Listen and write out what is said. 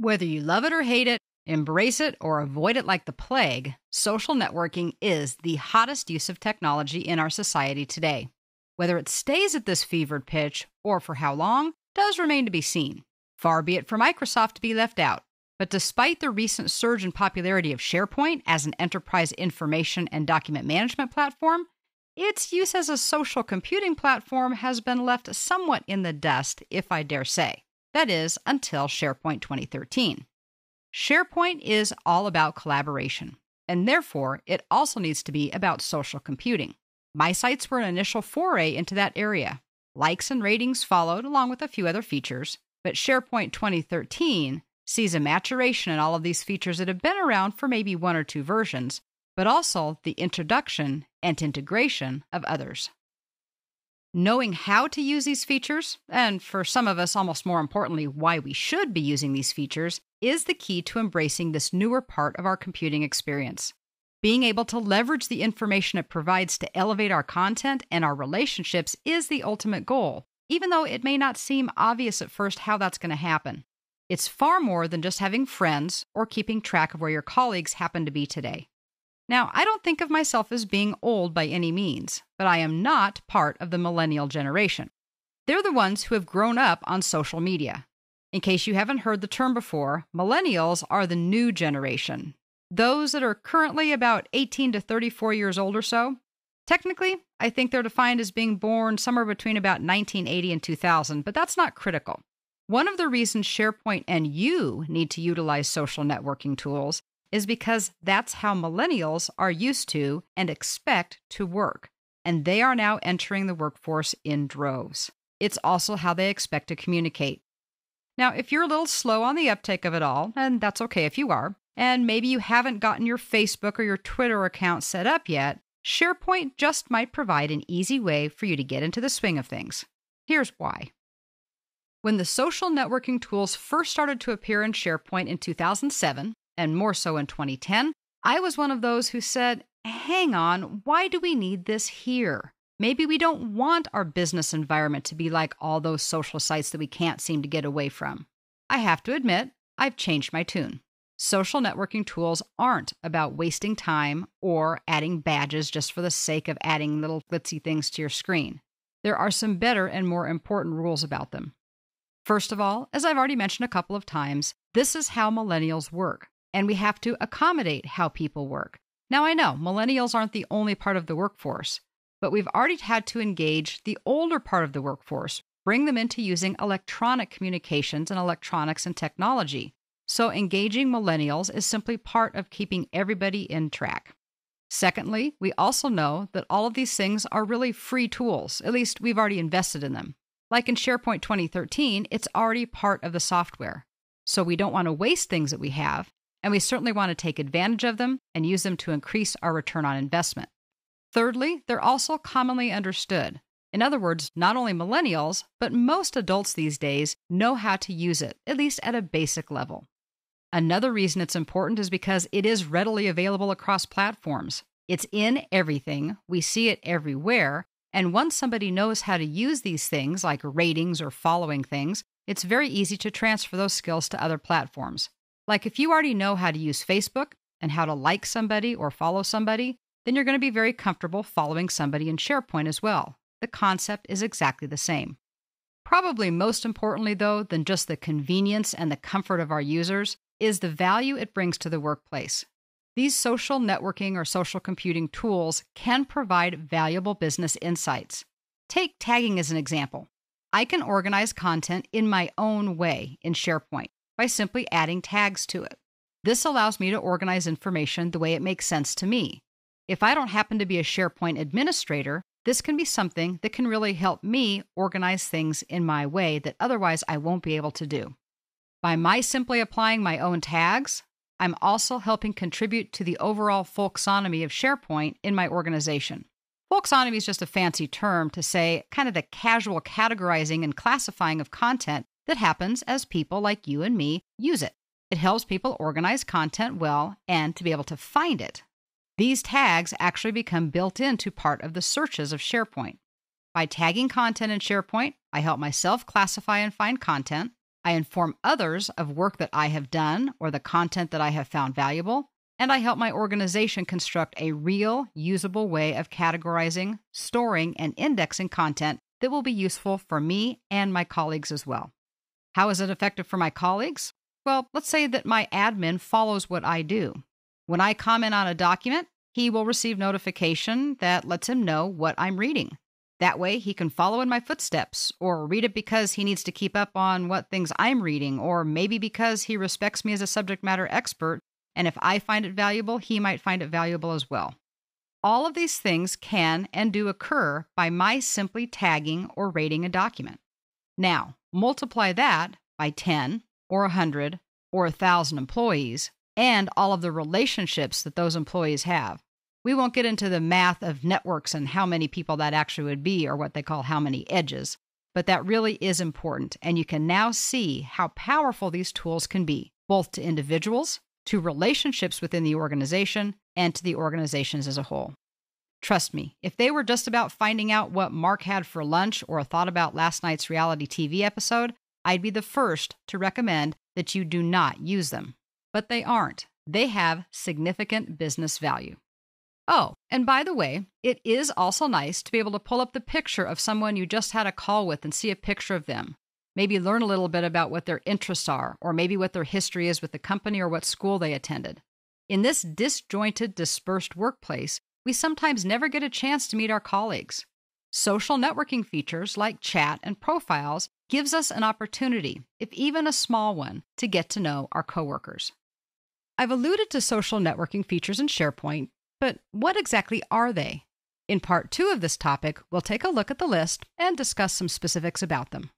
Whether you love it or hate it, embrace it or avoid it like the plague, social networking is the hottest use of technology in our society today. Whether it stays at this fevered pitch or for how long does remain to be seen. Far be it for Microsoft to be left out. But despite the recent surge in popularity of SharePoint as an enterprise information and document management platform, its use as a social computing platform has been left somewhat in the dust, if I dare say. That is, until SharePoint 2013. SharePoint is all about collaboration, and therefore it also needs to be about social computing. My sites were an initial foray into that area. Likes and ratings followed, along with a few other features, but SharePoint 2013 sees a maturation in all of these features that have been around for maybe one or two versions, but also the introduction and integration of others. Knowing how to use these features, and for some of us, almost more importantly, why we should be using these features, is the key to embracing this newer part of our computing experience. Being able to leverage the information it provides to elevate our content and our relationships is the ultimate goal, even though it may not seem obvious at first how that's going to happen. It's far more than just having friends or keeping track of where your colleagues happen to be today. Now, I don't think of myself as being old by any means, but I am not part of the millennial generation. They're the ones who have grown up on social media. In case you haven't heard the term before, millennials are the new generation. Those that are currently about 18 to 34 years old or so. Technically, I think they're defined as being born somewhere between about 1980 and 2000, but that's not critical. One of the reasons SharePoint and you need to utilize social networking tools is because that's how millennials are used to and expect to work, and they are now entering the workforce in droves. It's also how they expect to communicate. Now, if you're a little slow on the uptake of it all, and that's okay if you are, and maybe you haven't gotten your Facebook or your Twitter account set up yet, SharePoint just might provide an easy way for you to get into the swing of things. Here's why. When the social networking tools first started to appear in SharePoint in 2007, and more so in 2010, I was one of those who said, hang on, why do we need this here? Maybe we don't want our business environment to be like all those social sites that we can't seem to get away from. I have to admit, I've changed my tune. Social networking tools aren't about wasting time or adding badges just for the sake of adding little glitzy things to your screen. There are some better and more important rules about them. First of all, as I've already mentioned a couple of times, this is how millennials work, and we have to accommodate how people work. Now, I know millennials aren't the only part of the workforce, but we've already had to engage the older part of the workforce, bring them into using electronic communications and electronics and technology. So engaging millennials is simply part of keeping everybody in track. Secondly, we also know that all of these things are really free tools. At least we've already invested in them. Like in SharePoint 2013, it's already part of the software. So we don't want to waste things that we have, and we certainly want to take advantage of them and use them to increase our return on investment. Thirdly, they're also commonly understood. In other words, not only millennials, but most adults these days know how to use it, at least at a basic level. Another reason it's important is because it is readily available across platforms. It's in everything, we see it everywhere, and once somebody knows how to use these things, like ratings or following things, it's very easy to transfer those skills to other platforms. Like if you already know how to use Facebook and how to like somebody or follow somebody, then you're going to be very comfortable following somebody in SharePoint as well. The concept is exactly the same. Probably most importantly, though, than just the convenience and the comfort of our users, is the value it brings to the workplace. These social networking or social computing tools can provide valuable business insights. Take tagging as an example. I can organize content in my own way in SharePoint by simply adding tags to it. This allows me to organize information the way it makes sense to me. If I don't happen to be a SharePoint administrator, this can be something that can really help me organize things in my way that otherwise I won't be able to do. By my simply applying my own tags, I'm also helping contribute to the overall folksonomy of SharePoint in my organization. Folksonomy is just a fancy term to say kind of the casual categorizing and classifying of content that happens as people like you and me use it. It helps people organize content well and to be able to find it. These tags actually become built into part of the searches of SharePoint. By tagging content in SharePoint, I help myself classify and find content. I inform others of work that I have done or the content that I have found valuable, and I help my organization construct a real, usable way of categorizing, storing, and indexing content that will be useful for me and my colleagues as well. How is it effective for my colleagues? Well, let's say that my admin follows what I do. When I comment on a document, he will receive notification that lets him know what I'm reading. That way, he can follow in my footsteps or read it because he needs to keep up on what things I'm reading, or maybe because he respects me as a subject matter expert, and if I find it valuable, he might find it valuable as well. All of these things can and do occur by my simply tagging or rating a document. Now, multiply that by 10 or 100 or 1,000 employees and all of the relationships that those employees have. We won't get into the math of networks and how many people that actually would be, or what they call how many edges, but that really is important, and you can now see how powerful these tools can be, both to individuals, to relationships within the organization, and to the organizations as a whole. Trust me, if they were just about finding out what Mark had for lunch or thought about last night's reality TV episode, I'd be the first to recommend that you do not use them. But they aren't. They have significant business value. Oh, and by the way, it is also nice to be able to pull up the picture of someone you just had a call with and see a picture of them. Maybe learn a little bit about what their interests are, or maybe what their history is with the company or what school they attended. In this disjointed, dispersed workplace, we sometimes never get a chance to meet our colleagues. Social networking features like chat and profiles gives us an opportunity, if even a small one, to get to know our coworkers. I've alluded to social networking features in SharePoint, but what exactly are they? In part 2 of this topic, we'll take a look at the list and discuss some specifics about them.